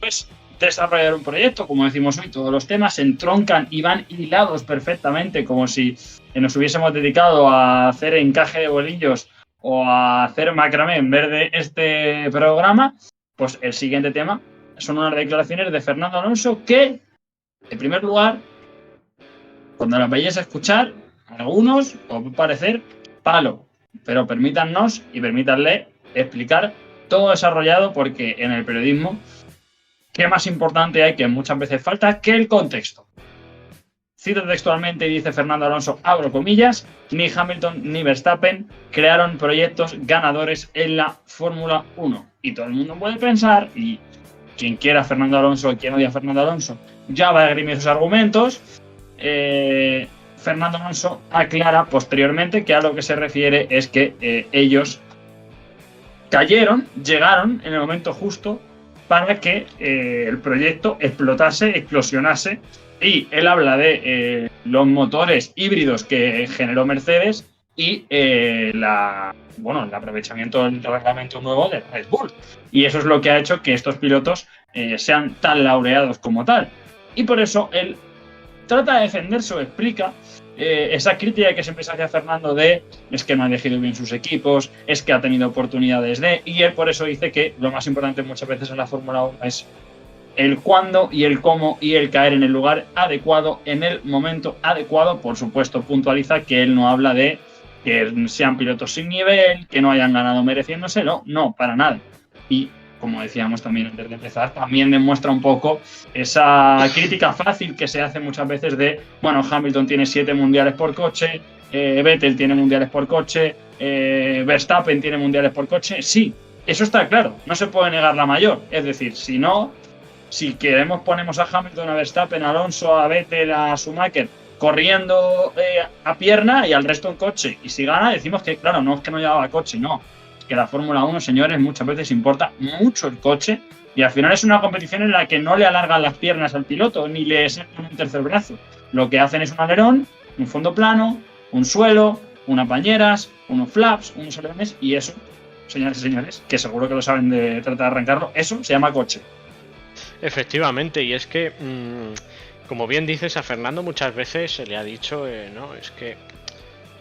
pues desarrollar un proyecto, como decimos hoy, todos los temas se entroncan y van hilados perfectamente, como si nos hubiésemos dedicado a hacer encaje de bolillos o a hacer macramé en vez de este programa. Pues el siguiente tema son unas declaraciones de Fernando Alonso que, en primer lugar, cuando las vayáis a escuchar, a algunos os va a parecer palo, pero permítannos y permítanle explicar todo desarrollado, porque en el periodismo, ¿qué más importante hay que muchas veces falta que el contexto? Cito textualmente y dice Fernando Alonso, abro comillas, ni Hamilton ni Verstappen crearon proyectos ganadores en la Fórmula 1. Y todo el mundo puede pensar, y quien quiera a Fernando Alonso o quien odia a Fernando Alonso ya va a esgrimir sus argumentos. Fernando Alonso aclara posteriormente que a lo que se refiere es que ellos llegaron en el momento justo para que el proyecto explotase, eclosionase. Y él habla de los motores híbridos que generó Mercedes y el aprovechamiento del reglamento nuevo de Red Bull. Y eso es lo que ha hecho que estos pilotos sean tan laureados como tal. Y por eso él trata de defenderse o explica esa crítica que siempre se hacía Fernando de es que no ha elegido bien sus equipos, es que ha tenido oportunidades de... Y él por eso dice que lo más importante muchas veces en la Fórmula 1 es el cuándo y el cómo y el caer en el lugar adecuado, en el momento adecuado. Por supuesto, puntualiza que él no habla de que sean pilotos sin nivel, que no hayan ganado mereciéndoselo, no, para nada. Y como decíamos también antes de empezar, también demuestra un poco esa crítica fácil que se hace muchas veces de, bueno, Hamilton tiene 7 mundiales por coche, Vettel tiene mundiales por coche, Verstappen tiene mundiales por coche. Sí, eso está claro, no se puede negar la mayor. Es decir, si queremos ponemos a Hamilton, a Verstappen, a Alonso, a Vettel, a Schumacher corriendo a pierna y al resto en coche, y si gana decimos que claro, no es que no llevaba coche, no, es que la Fórmula 1, señores, muchas veces importa mucho el coche y al final es una competición en la que no le alargan las piernas al piloto ni le sacan un tercer brazo, lo que hacen es un alerón, un fondo plano, un suelo, unas bañeras, unos flaps, unos alerones, y eso, señores y señores, que seguro que lo saben de tratar de arrancarlo, eso se llama coche. Efectivamente, y es que, como bien dices, a Fernando muchas veces se le ha dicho, no, es que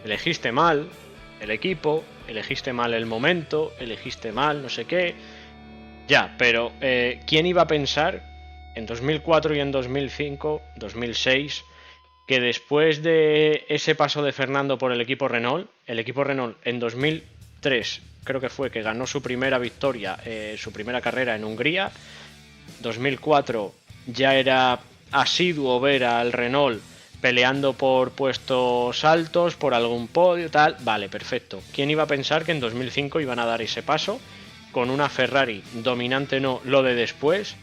elegiste mal el equipo, elegiste mal el momento, elegiste mal no sé qué. Ya, pero ¿quién iba a pensar en 2004 y en 2005, 2006, que después de ese paso de Fernando por el equipo Renault en 2003 creo que fue que ganó su primera victoria, su primera carrera en Hungría, 2004 ya era asiduo ver al Renault peleando por puestos altos, por algún podio, tal, vale, perfecto. ¿Quién iba a pensar que en 2005 iban a dar ese paso con una Ferrari dominante, no lo de después,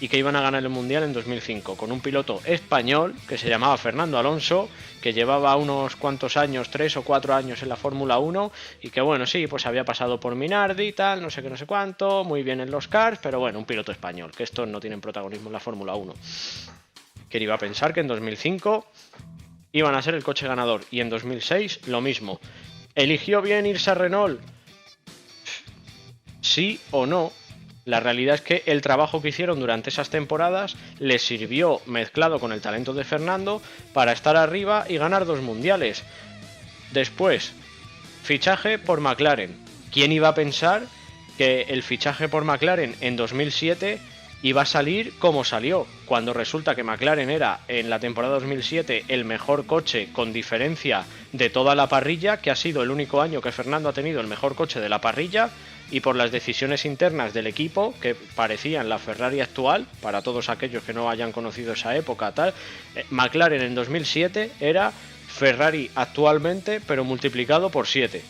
y que iban a ganar el Mundial en 2005 con un piloto español que se llamaba Fernando Alonso, que llevaba unos cuantos años, 3 o 4 años en la Fórmula 1 y que bueno, sí, pues había pasado por Minardi y tal, no sé qué, no sé cuánto, muy bien en los cars, pero bueno, un piloto español, que estos no tienen protagonismo en la Fórmula 1. ¿Quién iba a pensar que en 2005 iban a ser el coche ganador? Y en 2006 lo mismo. ¿Eligió bien irse a Renault? Sí o no. La realidad es que el trabajo que hicieron durante esas temporadas les sirvió, mezclado con el talento de Fernando, para estar arriba y ganar 2 mundiales. Después, fichaje por McLaren. ¿Quién iba a pensar que el fichaje por McLaren en 2007 iba a salir como salió? Cuando resulta que McLaren era en la temporada 2007 el mejor coche con diferencia de toda la parrilla, que ha sido el único año que Fernando ha tenido el mejor coche de la parrilla, y por las decisiones internas del equipo que parecían la Ferrari actual, para todos aquellos que no hayan conocido esa época, tal, McLaren en 2007 era Ferrari actualmente, pero multiplicado por 7.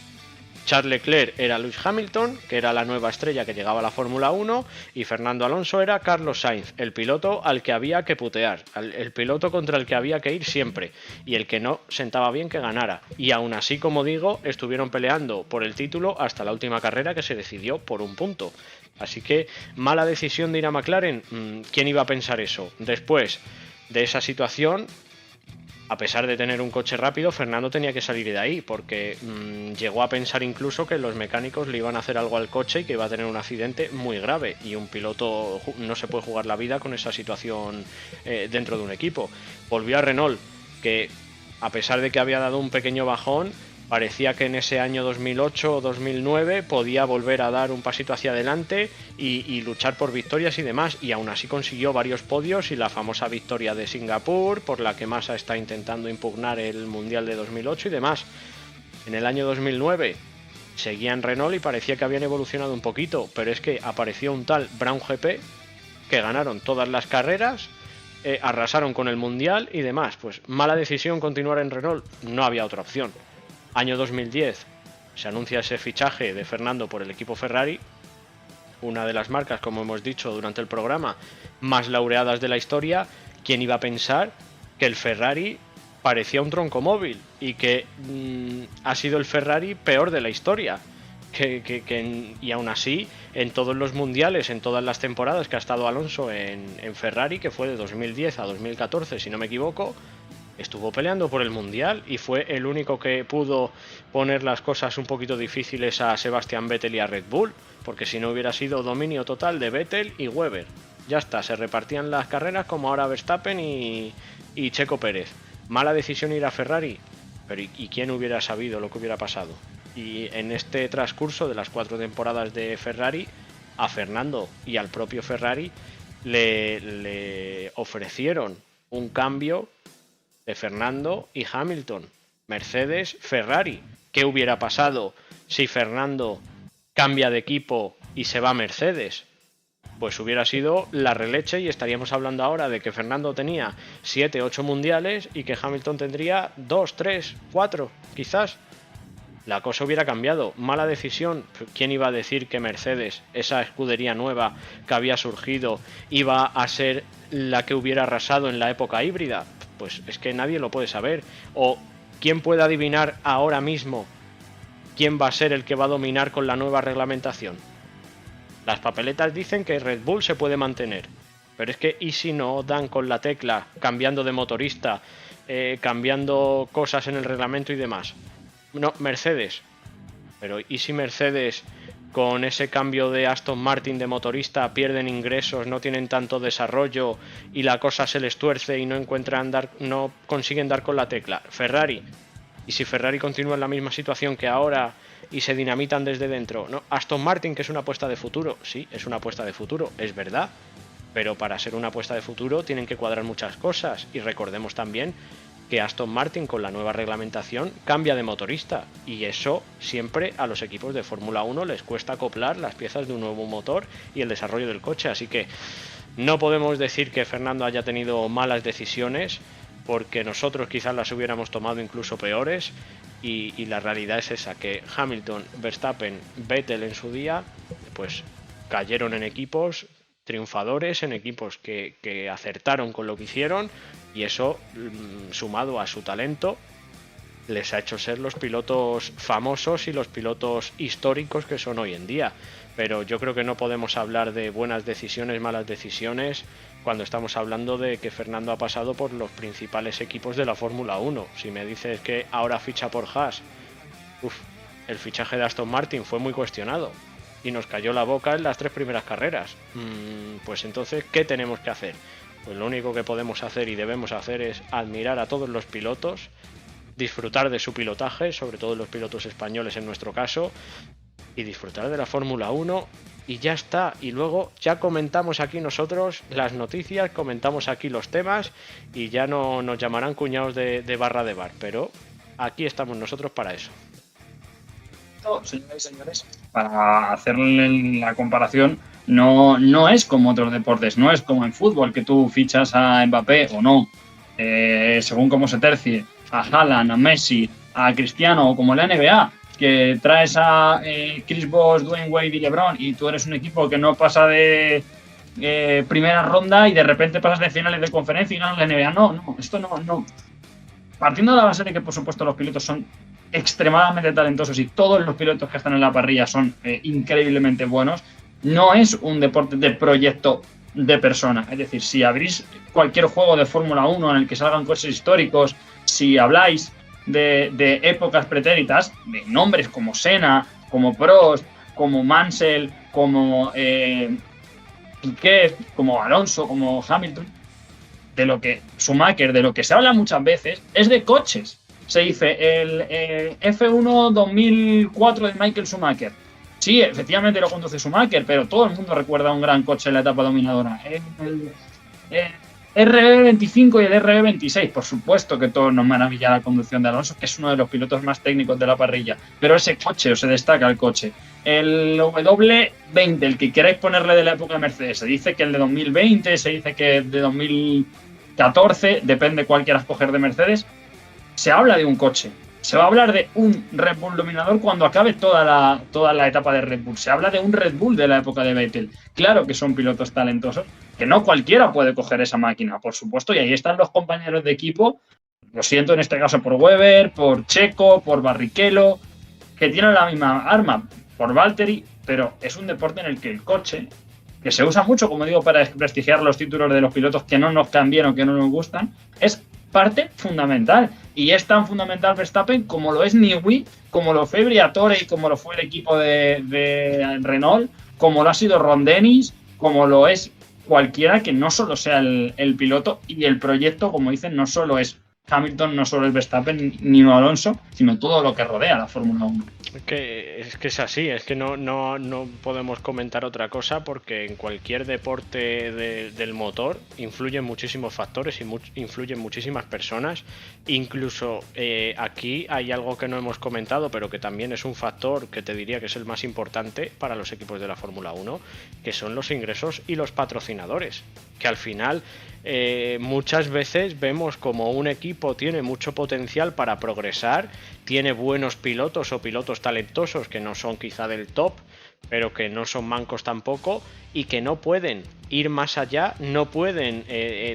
Charles Leclerc era Lewis Hamilton, que era la nueva estrella que llegaba a la Fórmula 1, y Fernando Alonso era Carlos Sainz, el piloto al que había que putear, el piloto contra el que había que ir siempre, y el que no sentaba bien que ganara. Y aún así, como digo, estuvieron peleando por el título hasta la última carrera, que se decidió por un punto. Así que, mala decisión de ir a McLaren. ¿Quién iba a pensar eso? Después de esa situación, a pesar de tener un coche rápido, Fernando tenía que salir de ahí, porque llegó a pensar incluso que los mecánicos le iban a hacer algo al coche y que iba a tener un accidente muy grave, y un piloto no se puede jugar la vida con esa situación dentro de un equipo. Volvió a Renault, que a pesar de que había dado un pequeño bajón, parecía que en ese año 2008 o 2009 podía volver a dar un pasito hacia adelante y luchar por victorias y demás, y aún así consiguió varios podios y la famosa victoria de Singapur, por la que Massa está intentando impugnar el Mundial de 2008 y demás. En el año 2009 seguía en Renault y parecía que habían evolucionado un poquito, pero es que apareció un tal Brown GP que ganaron todas las carreras, arrasaron con el Mundial y demás. Pues mala decisión continuar en Renault, no había otra opción. Año 2010 se anuncia ese fichaje de Fernando por el equipo Ferrari, una de las marcas, como hemos dicho durante el programa, más laureadas de la historia. ¿Quién iba a pensar que el Ferrari parecía un troncomóvil y que ha sido el Ferrari peor de la historia? Y aún así, en todos los mundiales, en todas las temporadas que ha estado Alonso en Ferrari, que fue de 2010 a 2014, si no me equivoco, estuvo peleando por el Mundial y fue el único que pudo poner las cosas un poquito difíciles a Sebastian Vettel y a Red Bull, porque si no hubiera sido dominio total de Vettel y Webber. Ya está, se repartían las carreras como ahora Verstappen y Checo Pérez. Mala decisión ir a Ferrari, pero ¿y quién hubiera sabido lo que hubiera pasado? Y en este transcurso de las 4 temporadas de Ferrari, a Fernando y al propio Ferrari le ofrecieron un cambio de Fernando y Hamilton, Mercedes, Ferrari. ¿Qué hubiera pasado si Fernando cambia de equipo y se va a Mercedes? Pues hubiera sido la releche y estaríamos hablando ahora de que Fernando tenía 7, 8 mundiales y que Hamilton tendría 2, 3, 4, quizás. La cosa hubiera cambiado. Mala decisión. ¿Quién iba a decir que Mercedes, esa escudería nueva que había surgido, iba a ser la que hubiera arrasado en la época híbrida? Pues es que nadie lo puede saber. O ¿quién puede adivinar ahora mismo quién va a ser el que va a dominar con la nueva reglamentación? Las papeletas dicen que Red Bull se puede mantener, pero es que ¿y si no dan con la tecla, cambiando de motorista, cambiando cosas en el reglamento y demás? No, Mercedes. Pero ¿y si Mercedes, con ese cambio de Aston Martin de motorista, pierden ingresos, no tienen tanto desarrollo y la cosa se les tuerce y no consiguen dar con la tecla? Ferrari. ¿Y si Ferrari continúa en la misma situación que ahora y se dinamitan desde dentro? No, Aston Martin, que es una apuesta de futuro. Sí, es una apuesta de futuro, es verdad. Pero para ser una apuesta de futuro tienen que cuadrar muchas cosas. Y recordemos también que Aston Martin, con la nueva reglamentación, cambia de motorista, y eso siempre a los equipos de Fórmula 1 les cuesta acoplar las piezas de un nuevo motor y el desarrollo del coche. Así que no podemos decir que Fernando haya tenido malas decisiones, porque nosotros quizás las hubiéramos tomado incluso peores, y la realidad es esa, que Hamilton, Verstappen, Vettel en su día pues cayeron en equipos triunfadores, en equipos que acertaron con lo que hicieron, y eso, sumado a su talento, les ha hecho ser los pilotos famosos y los pilotos históricos que son hoy en día. Pero yo creo que no podemos hablar de buenas decisiones, malas decisiones, cuando estamos hablando de que Fernando ha pasado por los principales equipos de la Fórmula 1. Si me dices que ahora ficha por Haas, el fichaje de Aston Martin fue muy cuestionado y nos cayó la boca en las 3 primeras carreras. Pues entonces, ¿qué tenemos que hacer? Pues lo único que podemos hacer y debemos hacer es admirar a todos los pilotos, disfrutar de su pilotaje, sobre todo los pilotos españoles en nuestro caso, y disfrutar de la Fórmula 1, y ya está. Y luego ya comentamos aquí nosotros las noticias, comentamos aquí los temas, y ya no nos llamarán cuñados de barra de bar, pero aquí estamos nosotros para eso. Señores y señores, para hacerle la comparación, no es como otros deportes, no es como en fútbol, que tú fichas a Mbappé o no, según cómo se tercie, a Haaland, a Messi, a Cristiano, o como la NBA, que traes a Chris Bosh, Dwayne Wade y LeBron, y tú eres un equipo que no pasa de primera ronda y de repente pasas de finales de conferencia y ganas la NBA. No, esto no. Partiendo de la base de que, por supuesto, los pilotos son extremadamente talentosos y todos los pilotos que están en la parrilla son increíblemente buenos, no es un deporte de proyecto de persona. Es decir, si abrís cualquier juego de Fórmula 1 en el que salgan coches históricos, si habláis de épocas pretéritas, de nombres como Senna, como Prost, como Mansell, como Piquet, como Alonso, como Hamilton, de lo que Schumacher, de lo que se habla muchas veces, es de coches. Se dice el F1 2004 de Michael Schumacher. Sí, efectivamente lo conduce Schumacher, pero todo el mundo recuerda un gran coche en la etapa dominadora. El RB25 y el RB26, por supuesto que todos nos maravilla la conducción de Alonso, que es uno de los pilotos más técnicos de la parrilla, pero ese coche, o se destaca el coche. El W20, el que queráis ponerle de la época de Mercedes, se dice que el de 2020, se dice que el de 2014, depende cuál quieras coger de Mercedes, se habla de un coche. Se va a hablar de un Red Bull dominador cuando acabe toda la etapa de Red Bull. Se habla de un Red Bull de la época de Vettel. Claro que son pilotos talentosos, que no cualquiera puede coger esa máquina, por supuesto, y ahí están los compañeros de equipo. Lo siento en este caso por Webber, por Checo, por Barrichello, que tienen la misma arma, por Valtteri, pero es un deporte en el que el coche, que se usa mucho, como digo, para desprestigiar los títulos de los pilotos que no nos cambien o que no nos gustan, es parte fundamental. Y es tan fundamental Verstappen como lo es Newey, como lo fue Briatore y como lo fue el equipo de Renault, como lo ha sido Ron Dennis, como lo es cualquiera que no solo sea el piloto, y el proyecto, como dicen, no solo es Hamilton, no solo es Verstappen ni Alonso, sino todo lo que rodea la Fórmula 1. Es que es así, es que no podemos comentar otra cosa, porque en cualquier deporte del motor influyen muchísimos factores y influyen muchísimas personas. Incluso aquí hay algo que no hemos comentado, pero que también es un factor que te diría que es el más importante para los equipos de la Fórmula 1, que son los ingresos y los patrocinadores, que al final muchas veces vemos como un equipo tiene mucho potencial para progresar, tiene buenos pilotos o pilotos talentosos que no son quizá del top, pero que no son mancos tampoco, y que no pueden ir más allá, no pueden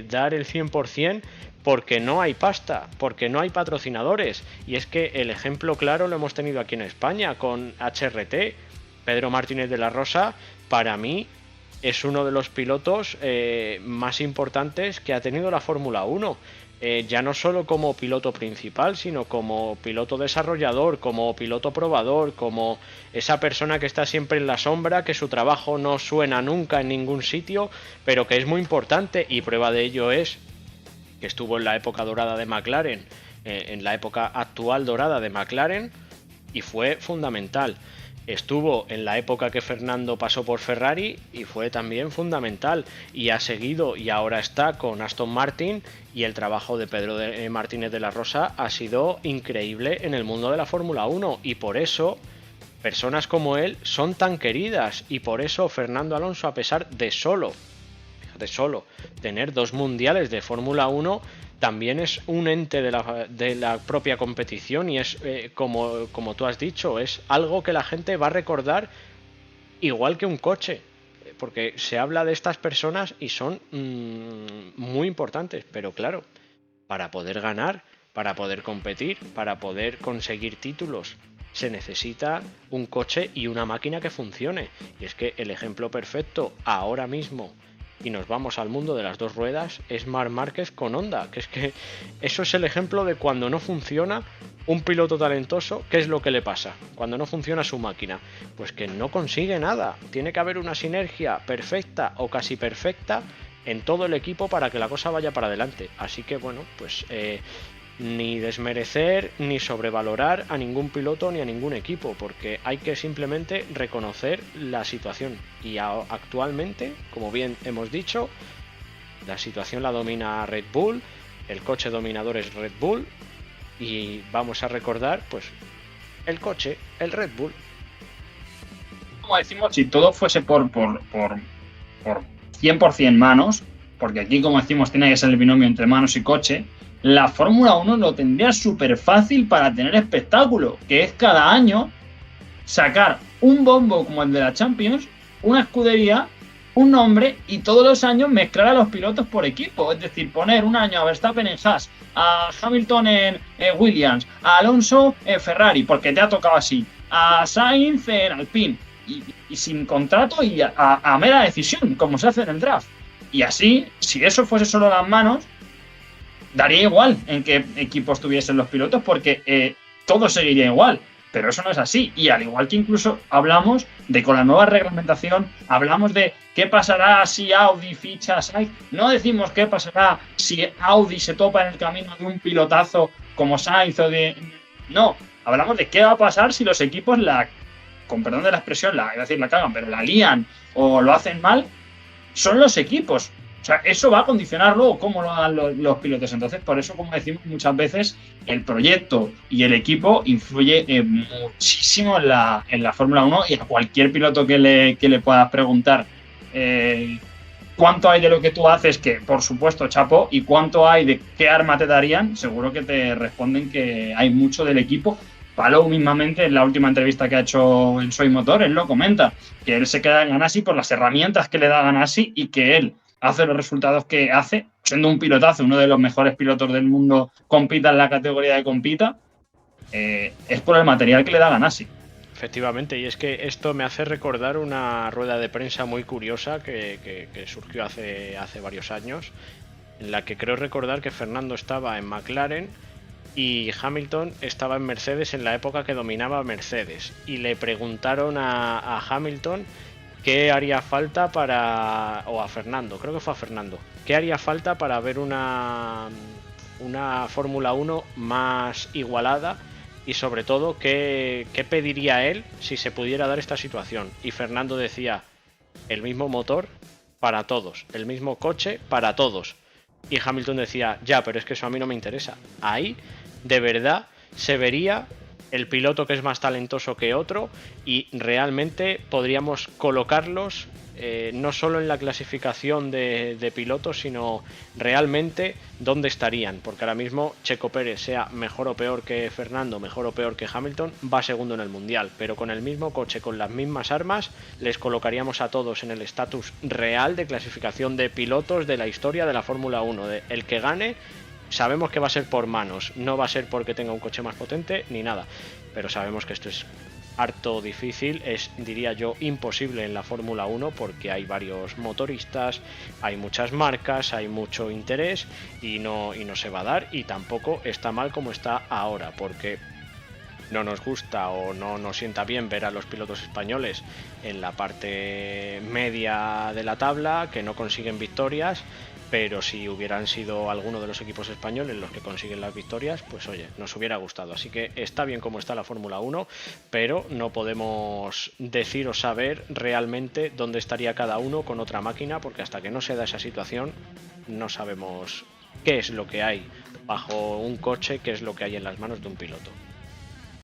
dar el 100% porque no hay pasta, porque no hay patrocinadores. Y es que el ejemplo claro lo hemos tenido aquí en España con HRT. Pedro Martínez de la Rosa, para mí, es uno de los pilotos más importantes que ha tenido la Fórmula 1. Ya no solo como piloto principal, sino como piloto desarrollador, como piloto probador, como esa persona que está siempre en la sombra, que su trabajo no suena nunca en ningún sitio, pero que es muy importante, y prueba de ello es que estuvo en la época dorada de McLaren, en la época actual dorada de McLaren, y fue fundamental. Estuvo en la época que Fernando pasó por Ferrari y fue también fundamental, y ha seguido y ahora está con Aston Martin, y el trabajo de Pedro Martínez de la Rosa ha sido increíble en el mundo de la Fórmula 1, y por eso personas como él son tan queridas, y por eso Fernando Alonso, a pesar de solo tener 2 mundiales de Fórmula 1, también es un ente de la propia competición, y es como tú has dicho, es algo que la gente va a recordar igual que un coche, porque se habla de estas personas y son muy importantes, pero claro, para poder ganar, para poder competir, para poder conseguir títulos, se necesita un coche y una máquina que funcione. Y es que el ejemplo perfecto ahora mismo, y nos vamos al mundo de las 2 ruedas, es Marc Márquez con Honda, que es que eso es el ejemplo de cuando no funciona un piloto talentoso. ¿Qué es lo que le pasa cuando no funciona su máquina? Pues que no consigue nada. Tiene que haber una sinergia perfecta o casi perfecta en todo el equipo para que la cosa vaya para adelante. Así que bueno, pues ni desmerecer ni sobrevalorar a ningún piloto ni a ningún equipo, porque hay que simplemente reconocer la situación. Y actualmente, como bien hemos dicho, la situación la domina Red Bull, el coche dominador es Red Bull, y vamos a recordar pues el coche, el Red Bull. Como decimos, si todo fuese por 100% manos, porque aquí, como decimos, tiene que ser el binomio entre manos y coche, la Fórmula 1 lo tendría súper fácil para tener espectáculo, que es cada año sacar un bombo como el de la Champions, una escudería, un nombre, y todos los años mezclar a los pilotos por equipo. Es decir, poner un año a Verstappen en Haas, a Hamilton en Williams, a Alonso en Ferrari, porque te ha tocado así, a Sainz en Alpine, y sin contrato y a mera decisión, como se hace en el draft. Y así, si eso fuese solo las manos, daría igual en qué equipo estuviesen los pilotos porque todo seguiría igual. Pero eso no es así. Y al igual que incluso hablamos de con la nueva reglamentación, hablamos de qué pasará si Audi ficha a Sainz. No decimos qué pasará si Audi se topa en el camino de un pilotazo como Sainz o de... No, hablamos de qué va a pasar si los equipos con perdón de la expresión, iba a decir la cagan, pero la lían o lo hacen mal. Son los equipos. O sea, eso va a condicionar luego cómo lo hagan los pilotos. Entonces, por eso, como decimos muchas veces, el proyecto y el equipo influye muchísimo en la Fórmula 1 y a cualquier piloto que le puedas preguntar cuánto hay de lo que tú haces, que por supuesto, chapo, y cuánto hay de qué arma te darían, seguro que te responden que hay mucho del equipo. Palou mismamente en la última entrevista que ha hecho en Soy Motor, él lo comenta, que él se queda en Ganassi por las herramientas que le da Ganassi y que él hace los resultados que hace, siendo un pilotazo, uno de los mejores pilotos del mundo, compita en la categoría de compita, es por el material que le da Ganassi. Efectivamente, y es que esto me hace recordar una rueda de prensa muy curiosa que surgió hace varios años, en la que creo recordar que Fernando estaba en McLaren y Hamilton estaba en Mercedes en la época que dominaba Mercedes, y le preguntaron a Hamilton qué haría falta o a Fernando, creo que fue a Fernando, qué haría falta para ver una Fórmula 1 más igualada y sobre todo qué pediría él si se pudiera dar esta situación. Y Fernando decía, el mismo motor para todos, el mismo coche para todos. Y Hamilton decía, ya, pero es que eso a mí no me interesa. Ahí, de verdad, se vería el piloto que es más talentoso que otro y realmente podríamos colocarlos no solo en la clasificación de pilotos, sino realmente dónde estarían, porque ahora mismo Checo Pérez, sea mejor o peor que Fernando, mejor o peor que Hamilton, va segundo en el Mundial, pero con el mismo coche, con las mismas armas, les colocaríamos a todos en el estatus real de clasificación de pilotos de la historia de la Fórmula 1, el que gane. Sabemos que va a ser por manos, no va a ser porque tenga un coche más potente ni nada, pero sabemos que esto es harto difícil, es, diría yo, imposible en la Fórmula 1 porque hay varios motoristas, hay muchas marcas, hay mucho interés y no se va a dar, y tampoco está mal como está ahora, porque no nos gusta o no nos sienta bien ver a los pilotos españoles en la parte media de la tabla, que no consiguen victorias, pero si hubieran sido alguno de los equipos españoles los que consiguen las victorias, pues oye, nos hubiera gustado. Así que está bien como está la Fórmula 1, pero no podemos decir o saber realmente dónde estaría cada uno con otra máquina, porque hasta que no se da esa situación no sabemos qué es lo que hay bajo un coche, qué es lo que hay en las manos de un piloto.